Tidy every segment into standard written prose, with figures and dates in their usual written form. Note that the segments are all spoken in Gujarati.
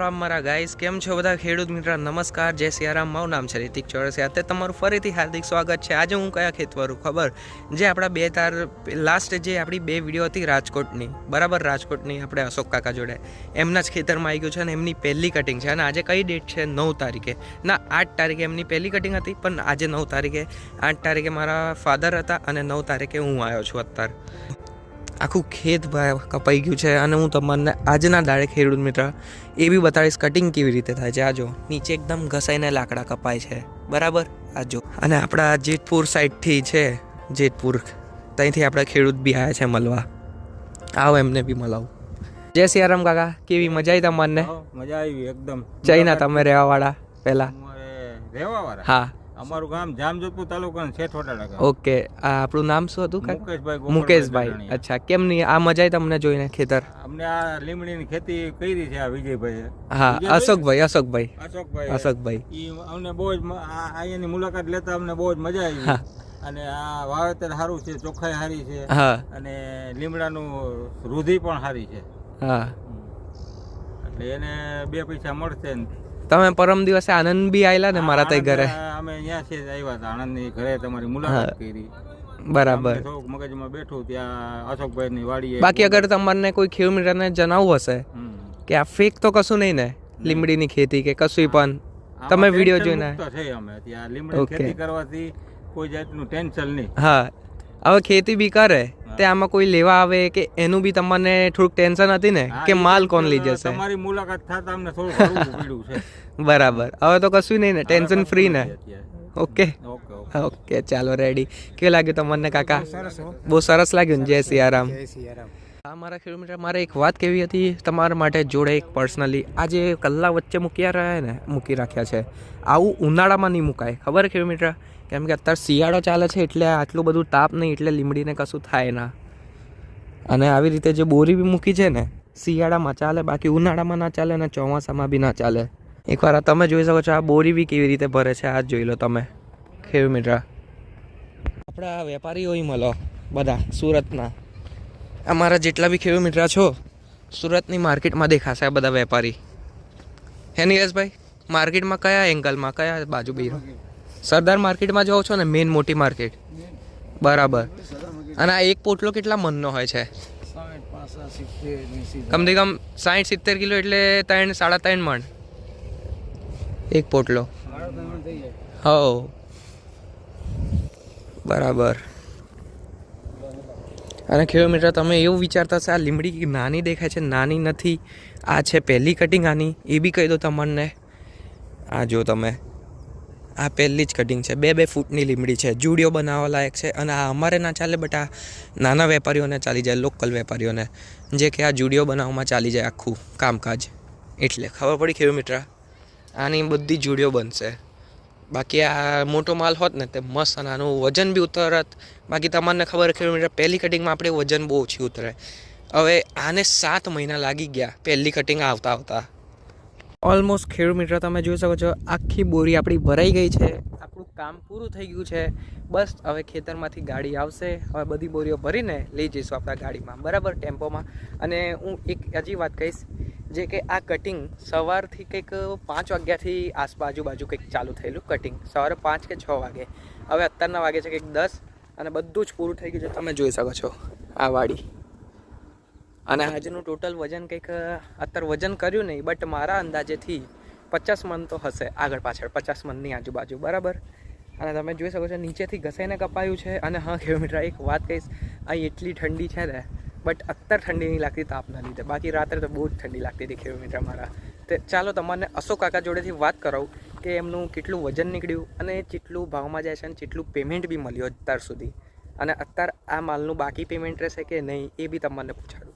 રામ મારા ગાઈસ, કેમ છો બધા ખેડૂત મિત્ર? નમસ્કાર, જય સિયારામ. મારું નામ છે રિતિક ચોરસિયા. તે તમારું ફરીથી હાર્દિક સ્વાગત છે. આજે હું કયા ખેત વાળું ખબર? જે આપણા લાસ્ટ જે આપણી 2 વિડીયો હતી રાજકોટની, બરાબર, રાજકોટની આપણે અશોક કાકા જોડે એમના જ ખેતરમાં આવી ગયું છે અને એમની પહેલી કટિંગ છે. અને આજે કઈ ડેટ છે? 9 તારીખે ના 8 તારીખે એમની પહેલી કટિંગ હતી, પણ આજે 9 તારીખે, 8 તારીખે મારા ફાધર હતા અને 9 તારીખે હું આવ્યો છું. અત્યારે આખું ખેત કપાઈ ગયું છે અને હું તમને આજના દાડે ખેડૂત મિત્ર એ બી બતાવીશ કટિંગ કેવી રીતે થાય છે. આ જો નીચે એકદમ ઘસાઈને લાકડા કપાય છે, બરાબર, આ જો. અને આપણા જેતપુર સાઈડથી છે, જેતપુર ત્યાંથી આપણા ખેડૂત બી આવ્યા છે મળવા. આવો એમને બી મળાવું. જય સિયારામ કાકા, કેવી મજા આવી તમને? મજા આવી એકદમ. જઈના તમે રહેવા વાળા પહેલા? રહેવા વાળા? હા, અમારું ગામ જામજોધપુર તાલુકાનું છેઠવાડા ગામ. ઓકે. આ આપણું નામ શું હતું? મુકેશભાઈ. મુકેશભાઈ. અચ્છા, કેમ નહીં આ મજા આવી તમને જોઈને ખેતર? અમને આ લીમડીની ખેતી કરી છે આ વિજયભાઈ. હા, અશોકભાઈ. અશોકભાઈ ઈ અમને બહુ જ અહીંયાની મુલાકાત લેતા અમને બહુ જ મજા આવી. અને આ વાવેતર સારું છે, ચોખ્ખાઈ સારી છે. હા, અને લીમડાનું વૃદ્ધિ પણ સારી છે. હા, એટલે એને 2 પૈસા મળશે ને. તમે પરમ દિવસે આનંદ બી આવેલા ને મારા તઈ ઘરે? અમે અહીંયા છે આવ્યા હતા આણંદની ઘરે, તમારી મુલાકાત કરી. બરાબર. થોડુંક મગજમાં બેઠું ત્યાં અશોકભાઈની વાડીએ. બાકી અગર તમારને કોઈ ખેડૂત મિત્રને જણાવવું હશે કે આ ફેક તો કશું નહીં ને, લીમડીની ખેતી કે કશું પણ, તમે વિડીયો જોઈને છે અમે ત્યાં લીમડી ખેતી કરવાથી કોઈ જાતનું ટેન્શન નહીં. હા, હવે ખેતી બી કરે તે આમાં કોઈ લેવા આવે કે એનું બી તમને થોડુંક ટેન્શન હતી ને કે માલ કોણ લઈ જશે? તમારી મુલાકાત થતા અમને થોડું ઘણું પડ્યું છે. બરાબર. હવે તો કશું નહીં ને, ટેન્શન ફ્રી ને? ઓકે ઓકે, ચાલો રેડી. કેવું લાગ્યું તમને કાકા? બહુ સરસ લાગ્યું ને? જય સિયારામ. હા મારા ખેડૂત મિત્ર, મારે એક વાત કેવી હતી તમારા માટે જોડે એક પર્સનલી. આ જે કલ્લા વચ્ચે મૂકી રાખ્યા છે, આવું ઉનાળામાં નહીં મુકાય, ખબર ખેડૂત મિત્ર? કેમ કે અત્યારે શિયાળો ચાલે છે એટલે આટલું બધું તાપ નહીં, એટલે લીમડીને કશું થાય ના. અને આવી રીતે જે બોરી બી મૂકી છે ને, શિયાળામાં ચાલે, બાકી ઉનાળામાં ના ચાલે અને ચોમાસામાં બી ના ચાલે. એકવાર તમે જોઈ શકો છો આ બોરી બી કેવી રીતે ભરે છે. આ જોઈ લો તમે ખેડૂત મિત્ર. આપણા વેપારીઓ મળો બધા સુરતના, અમારા જેટલા બી ખેડૂત મિત્ર છો સુરતની માર્કેટમાં દેખાશે આ બધા વેપારી. હે નીરજભાઈ, માર્કેટમાં કયા એંગલમાં, કયા બાજુ બી? સરદાર માર્કેટમાં જાઓ છો ને, મેઇન મોટી માર્કેટ, બરાબર. અને આ એક પોટલો કેટલા મનનો હોય છે? કમથી કમ 60-70 કિલો, એટલે 3-3.5 મણ એક પોટલો. હો, બરાબર. અને ખેડૂત મિત્ર તમે એવું વિચારતા હશે આ લીમડી નાની દેખાય છે, નાની નથી. આ છે પહેલી કટિંગ આની, એ બી કહી દો તમને. આ જો તમે, આ પહેલી જ કટિંગ છે. 2-2 ફૂટની લીમડી છે, જુડીઓ બનાવવા લાયક છે. અને આ અમારે ના ચાલે બટ આ નાના વેપારીઓને ચાલી જાય, લોકલ વેપારીઓને, જે કે આ જુડીઓ બનાવવામાં ચાલી જાય આખું કામકાજ. એટલે ખબર પડી ખેડૂત મિત્ર, આની બધી જુડીઓ બનશે. બાકી આ મોટો માલ હોત ને તે મસ્ત, અને આનું વજન બી ઉતરત. બાકી તમને ખબર ખેડૂત મિત્ર, પહેલી કટિંગમાં આપણે વજન બહુ ઓછી ઉતરે. હવે આને 7 મહિના લાગી ગયા પહેલી કટિંગ આવતા. ઓલમોસ્ટ ખેડૂત મિત્ર તમે જોઈ શકો છો આખી બોરી આપણી ભરાઈ ગઈ છે. આપણું કામ પૂરું થઈ ગયું છે. બસ હવે ખેતરમાંથી ગાડી આવશે. હવે બધી બોરીઓ ભરીને લઈ જઈશું આપણા ગાડીમાં, બરાબર, ટેમ્પોમાં. અને હું એક હજી વાત કહીશ, જે કે આ કટિંગ સવારથી કંઈક 5 વાગ્યાથી આજુબાજુ કંઈક ચાલુ થયેલું કટિંગ, સવારે 5 કે 6 વાગે. હવે અત્યારના વાગે છે કંઈક 10, અને બધું જ પૂરું થઈ ગયું છે. તમે જોઈ શકો છો આ વાડી. અને આજનું ટોટલ વજન કંઈક અત્યારે વજન કર્યું નહીં, બટ મારા અંદાજેથી 50 મણ તો હશે, આગળ પાછળ 50 મણની આજુબાજુ, બરાબર. અને તમે જોઈ શકો છો નીચેથી ઘસાઈને કપાયું છે. અને હા ખેડૂત મિત્ર, એક વાત કહીશ, અહીં એટલી ઠંડી છે ને, બટ અત્યારે ઠંડી નહીં લાગતી તાપના લીધે, બાકી રાત્રે તો બહુ જ ઠંડી લાગતી હતી ખેડૂત મિત્ર મારા. તો ચાલો તમને અશોક કાકા જોડેથી વાત કરાવું કે એમનું કેટલું વજન નીકળ્યું અને કેટલું ભાવમાં જાય છે અને કેટલું પેમેન્ટ બી મળ્યું અત્યાર સુધી. અને અત્યારે આ માલનું બાકી પેમેન્ટ રહેશે કે નહીં એ બી તમને પૂછાડું.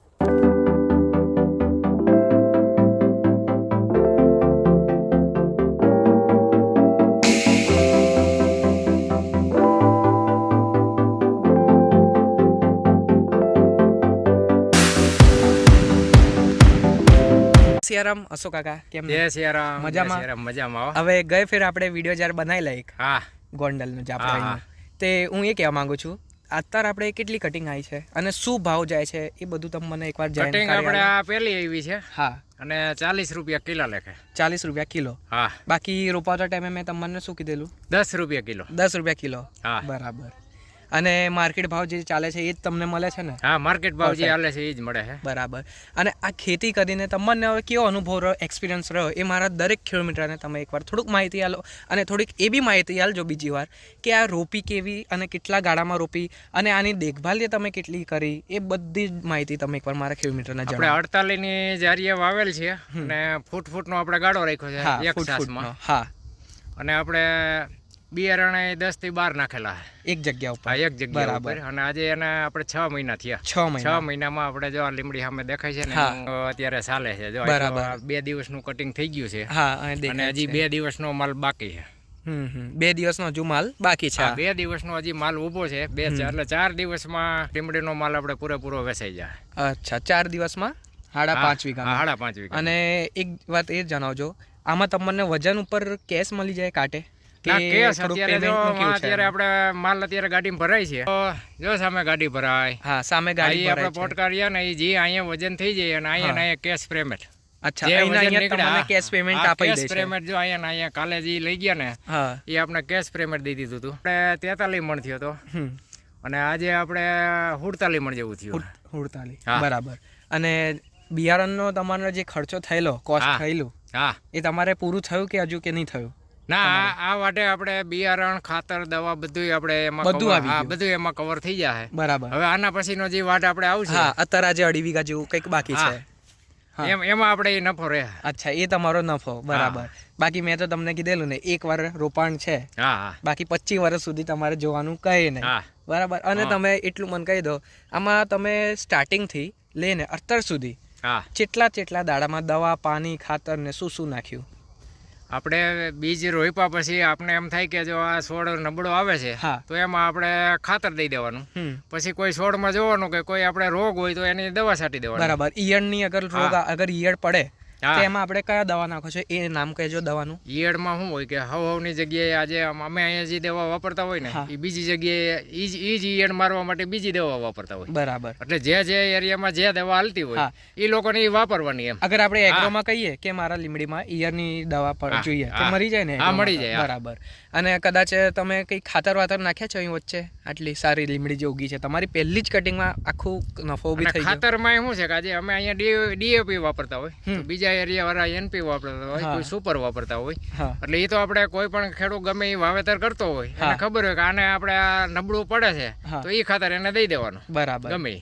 સિયારામ અશોક કાકા, કેમ? જય સિયારામ. મજામાં. હવે ગઈ ફેર આપણે વિડીયો જ્યારે બનાવી લઈ, હા, ગોંડલનું જ આપણે, તે હું એ કહેવા માંગુ છું અત્યારે આપણે કેટલી કટિંગ આવી છે અને શું ભાવ જાય છે એ બધું તમે મને એકવાર કટિંગ આપણે આ પહેલી આવી છે. હા, અને 40 રૂપિયા કિલો લેખે. 40 રૂપિયા કિલો. હા. બાકી રોપાવતા ટાઈમે મેં તમને શું કીધેલું? 10 રૂપિયા કિલો. 10 રૂપિયા કિલો. હા. બરાબર. અને માર્કેટ ભાવ જે ચાલે છે એ જ તમને મળે છે ને? હા, માર્કેટ ભાવ જે ચાલે છે એ જ મળે છે. બરાબર. અને આ ખેતી કરીને તમને હવે કેવો અનુભવ રહ્યો, એક્સપિરિયન્સ રહ્યો, એ મારા દરેક કિલોમીટરને તમે એકવાર થોડુંક માહિતી આલો. અને થોડીક એ બી માહિતી આલજો બીજી વાર કે આ રોપી કેવી અને કેટલા ગાળામાં રોપી અને આની દેખભાલ જે તમે કેટલી કરી, એ બધી જ માહિતી તમે એકવાર મારા કિલોમીટરને આપણે જણાવો. 48 ની જારીએ વાવેલ છે અને ફૂટ નો આપણે ગાળો રાખ્યો છે. હા, એક ફૂટ સાસમાં. હા. અને આપણે બિયારણે 10 થી 12 નાખેલા છે એક જગ્યા ઉપર. એક જગ્યા ઉપર. અને આજે એને આપણે 6 મહિના થયા. 6 મહિનામાં આપણે જો આ લીમડી સામે દેખાય છે ને અત્યારે ચાલે છે. જો 2 દિવસનું કટિંગ થઈ ગયું છે. હા. અને હજી 2 દિવસનો માલ બાકી છે. 2 દિવસનો હજુ માલ બાકી છે. 2 દિવસનો હજી માલ ઊભો છે. એટલે 4 દિવસમાં લીમડીનો માલ આપણે પૂરેપૂરો વેચાઈ જાય. અચ્છા, 4 દિવસમાં 5.5 વીઘા. 5.5 વીઘા. અને એક વાત એ જણાવજો, આમાં તમને વજન ઉપર કેશ મળી જાય કાટે? અત્યારે આપણે માલ અત્યારે ગાડીમાં ભરાય છે. જો સામે ગાડી ભરાય. હા, સામે ગાડી આપણે પોટકારીએ ને જે અહીંયા વજન થઈ જાય અને અહીંયા કેશ પેમેન્ટ. અચ્છા, અહીંયા તમને કેશ પેમેન્ટ આપી દે છે. પેમેન્ટ જો અહીંયા કાલે જે લઈ ગયા ને એ આપણે કેશ પેમેન્ટ દઈ દીધું હતું. આપણે 43 મણ થયો હતો અને આજે આપણે 47 મણ જેવું થયું. 47. બરાબર. અને બિયારણનો તમારો જે ખર્ચો થયેલો, કોસ્ટ થયેલું, એ તમારે પૂરું થયું કે હજુ કે નહીં થયું? ના, આ વાટે આપણે બિયારણ, ખાતર, દવા બધું આપણે એમાં કવર થઈ જાય. બરાબર. હવે આના પછીનો જે વાટ આપણે આવશે, અત્યારે આજે 2.5 વીઘા જેવું કંઈક બાકી છે, એમાં આપણે એ નફો રહે. અચ્છા, એ તમારો નફો. બરાબર. બાકી મેં તો તમને કીધેલું ને, એક વાર રોપાણ છે, બાકી 25 વર્ષ સુધી તમારે જોવાનું કઈ નહીં. બરાબર. અને તમે એટલું મને કહી દો, આમાં તમે સ્ટાર્ટિંગ થી લઈને અત્યાર સુધી કેટલા દાડામાં દવા, પાણી, ખાતર ને શું નાખ્યું? આપણે બીજ રોપ્યા પછી આપણે એમ થાય કે જો આ છોડ નબળો આવે છે તો એમાં આપણે ખાતર દઈ દેવાનું. પછી કોઈ છોડમાં જોવાનું કે કોઈ આપણે રોગ હોય તો એની દવા છાંટી દેવાની. બરાબર. ઈયળની અગર ઈયળ પડે તો એમાં આપણે કયા દવા નાખો છો, એ નામ કહેજો દવાનું. ઈયળમાં શું હોય કે હવની જગ્યાએ આજે અમે અહીંયા જે દવા વાપરતા હોય ને એ બીજી જગ્યાએ ઈ જ ઈયળ મારવા માટે બીજી દવા વાપરતા હોય. બરાબર. એટલે જે એરિયામાં જે દવા હાલતી હોય એ લોકોને એ વાપરવાની. એમ અગર આપણે એગ્રોમાં કહીએ કે મારા લીમડીમાં ઈયળની દવા જોઈએ તો મરી જાય ને? મળી જાય. બરાબર. અને કદાચ તમે કઈ ખાતર નાખ્યા છો અહીં વચ્ચે? આટલી સારી લીમડી જે ઉગી છે તમારી પહેલી જ કટિંગમાં, આખું નફો ઉભી થઈ ગયો. ખાતરમાં શું છે કે આજે અમે અહીંયા ડીએપી વાપરતા હોય, બીજા એરિયા વાળા એનપી વાપરતા હોય, કોઈ સુપર વાપરતા હોય. એટલે એ તો આપણે કોઈ પણ ખેડૂત ગમે એ વાવેતર કરતો હોય એને ખબર હોય કે આને આપણે આ નબળું પડે છે તો એ ખાતર એને દઈ દેવાનું. બરાબર. ગમે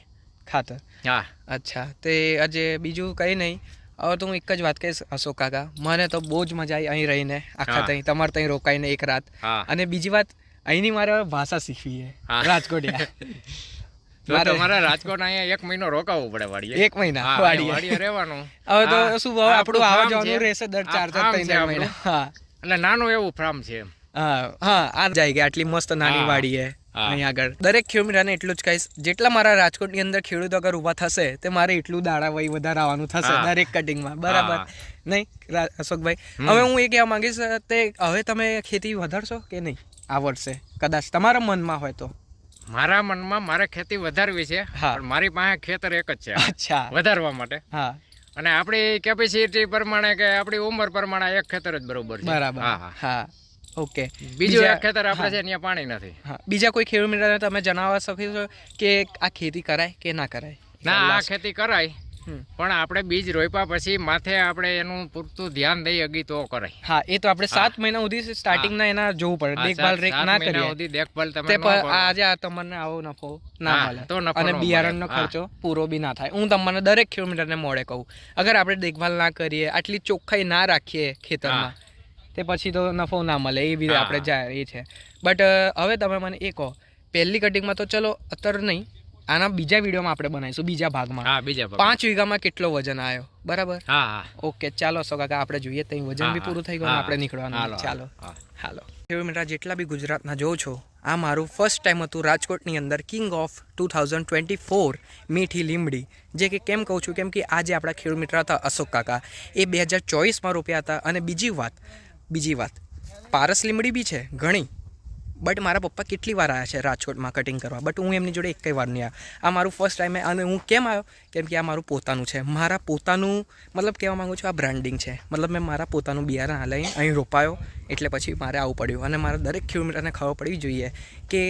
ખાતર. હા. અચ્છા, તે આજે બીજું કઈ નહીં. હવે તો હું એક જ વાત કહીશ અશોક કાકા, મને તો બહુ જ મજા આવી અહીં રહીને, આખા ત્યાં તમારે ત્યાં રોકાઈને એક રાત. અને બીજી વાત, અહીંની મારે ભાષા શીખવી છે, રાજકોટિયા. તમારે રાજકોટ અહીંયા 1 મહિનો રોકાવવું પડે વાડીએ. 1 મહિના વાડીએ રહેવાનું. હવે તો શું આપણું આવવા જવાનું રહેશે દર 4-3 મહિના. હા. એટલે નાનું એવું ફાર્મ છે. આ જાય કે આટલી મસ્ત નાની વાડી છે અહીંયા આગળ. દરેક ખેડૂતને એટલું જ કહીશ, જેટલા મારા રાજકોટની અંદર ખેડૂતો અગર ઉભા થશે તે મારે એટલું દાડા વહી વધારે આવવાનું થશે દરેક કટિંગમાં. બરાબર નહીં અશોકભાઈ? હવે હું એ કહેવા માંગીશ, તે હવે તમે ખેતી વધારશો કે નહીં આ વર્ષે? કદાચ તમારા મનમાં હોય તો. મારા મનમાં મારે ખેતી વધારવી છે, પણ મારી પાસે ખેતર એક જ છે. અચ્છા. વધારવા માટે. હા. અને આપણી કેપેસિટી પ્રમાણે કે આપણી ઉંમર પ્રમાણે એક ખેતર જ બરોબર છે. બરાબર. હા. ઓકે. બીજું એક ખેતર આપણે છે ત્યાં પાણી નથી. બીજા કોઈ ખેડૂત મિત્રને તમે જણાવવા શકો છો કે આ ખેતી કરાય કે ના કરાય? ના, આ ખેતી કરાય, પણ આપણે બીજ રોપ્યા પછી માથે આપણે એનું પૂરતું ધ્યાન દઈ અગી તો કરાય. હા, એ તો આપણે 7 મહિના સુધી સ્ટાર્ટિંગ ના એના જોવું પડે, દેખભાલ ના કરીએ. દેખભાલ તમે આજે તમને આવો નફો ના મળે અને બિયારણનો ખર્ચો પૂરો બી ના થાય. હું તમને દરેક કિલોમીટરને મોડે કહું, અગર આપણે દેખભાલ ના કરીએ, આટલી ચોખ્ખાઈ ના રાખીએ ખેતરમાં, તે પછી તો નફો ના મળે. એ બી આપણે જાય એ છે. બટ હવે તમે મને એ કહો, પહેલી કટિંગમાં તો ચલો અત્યારે નહીં, આના બીજા વિડીયોમાં આપણે બનાવીશું, બીજા ભાગમાં. 5 વીઘામાં કેટલો વજન આવ્યો? બરાબર. ઓકે, ચાલો અશોક કાકા આપણે જોઈએ. ત્યાં વજન બી પૂરું થઈ ગયું, આપણે નીકળવાનું. ચાલો હાલો. મિત્ર, જેટલા બી ગુજરાતના જોઉં છો, આ મારું ફર્સ્ટ ટાઈમ હતું રાજકોટની અંદર કિંગ ઓફ 2024 મીઠી લીમડી. જે કે કેમ કહું છું, કેમ કે આજે આપણા ખેડૂત મિત્ર હતા અશોક કાકા, એ 2024માં રોપ્યા હતા. અને બીજી વાત, પારસ લીમડી બી છે ઘણી, બટ મારા પપ્પા કેટલી વાર આવ્યા છે રાજકોટમાં કટિંગ કરવા, બટ હું એમની જોડે એક વાર નહીં આવ્યો. આ મારું ફર્સ્ટ ટાઈમ. અને હું કેમ આવ્યો? કેમ કે આ મારું પોતાનું છે, મારા પોતાનું, મતલબ કહેવા માગું છું આ બ્રાન્ડિંગ છે. મતલબ મેં મારા પોતાનું બિયારણ લઈ અહીં રોપાયો, એટલે પછી મારે આવવું પડ્યું. અને મારા દરેક કિલોમીટરને ખબર પડવી જોઈએ કે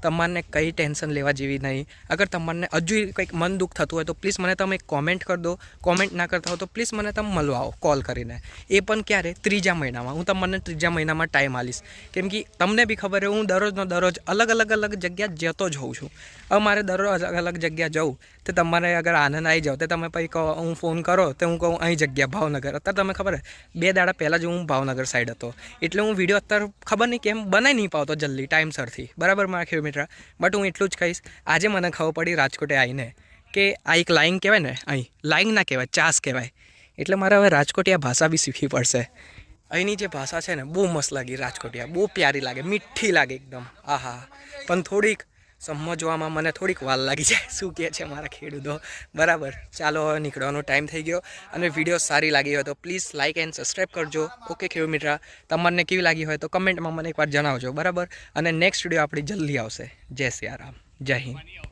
તમારને કંઈ ટેન્શન લેવા જેવી નહીં. અગર તમારને હજુ કંઈક મન દુઃખ થતું હોય તો પ્લીઝ મને તમે કોમેન્ટ કરી દો. કોમેન્ટ ના કરતા હો તો પ્લીઝ મને તમે મળવા આવો કોલ કરીને. એ પણ ક્યારે? 3જા મહિનામાં. હું તમને 3જા મહિનામાં ટાઈમ આલીશ. કેમ કે તમને બી ખબર હોય હું દરરોજ અલગ જગ્યા જતો જ હોઉં છું. હવે મારે દરરોજ અલગ જગ્યા જવું તો તમારે અગર આનંદ આવી જાવ તો તમે પછી કહો, હું ફોન કરો તો હું કહું અહીં જગ્યા ભાવનગર. અત્યારે તમે ખબર હે 2 દાડા પહેલાં જ હું ભાવનગર સાઈડ હતો, એટલે હું વિડીયો અત્યારે ખબર નહીં કેમ બનાવી નહીં પાવતો જલ્દી ટાઈમસરથી. બરાબર મારા કિલોમીટર. બટ હું એટલું જ કહીશ, આજે મને ખબર પડી રાજકોટે આવીને કે આ એક લાઈન કહેવાય ને, અહીં લાઈન ના કહેવાય, ચાસ કહેવાય. એટલે મારે હવે રાજકોટિયા ભાષા બી શીખવી પડશે. અહીંની જે ભાષા છે ને બહુ મસ્ત લાગી રાજકોટિયા, બહુ પ્યારી લાગે, મીઠી લાગે એકદમ. આહા. પણ થોડીક સમજવામાં મને થોડીક વાર લાગી જાય શું કહે છે મારા ખેડૂતો. બરાબર, ચાલો હવે નીકળવાનો ટાઈમ થઈ ગયો. અને વિડીયો સારી લાગી હોય તો પ્લીઝ લાઇક એન્ડ સબસ્ક્રાઈબ કરજો. ઓકે ખેડૂત મિત્ર, તમને કેવી લાગી હોય તો કમેન્ટમાં મને એકવાર જણાવજો. બરાબર, અને નેક્સ્ટ વિડીયો આપણી જલ્દી આવશે. જય સિયારામ, જય હિન્દ.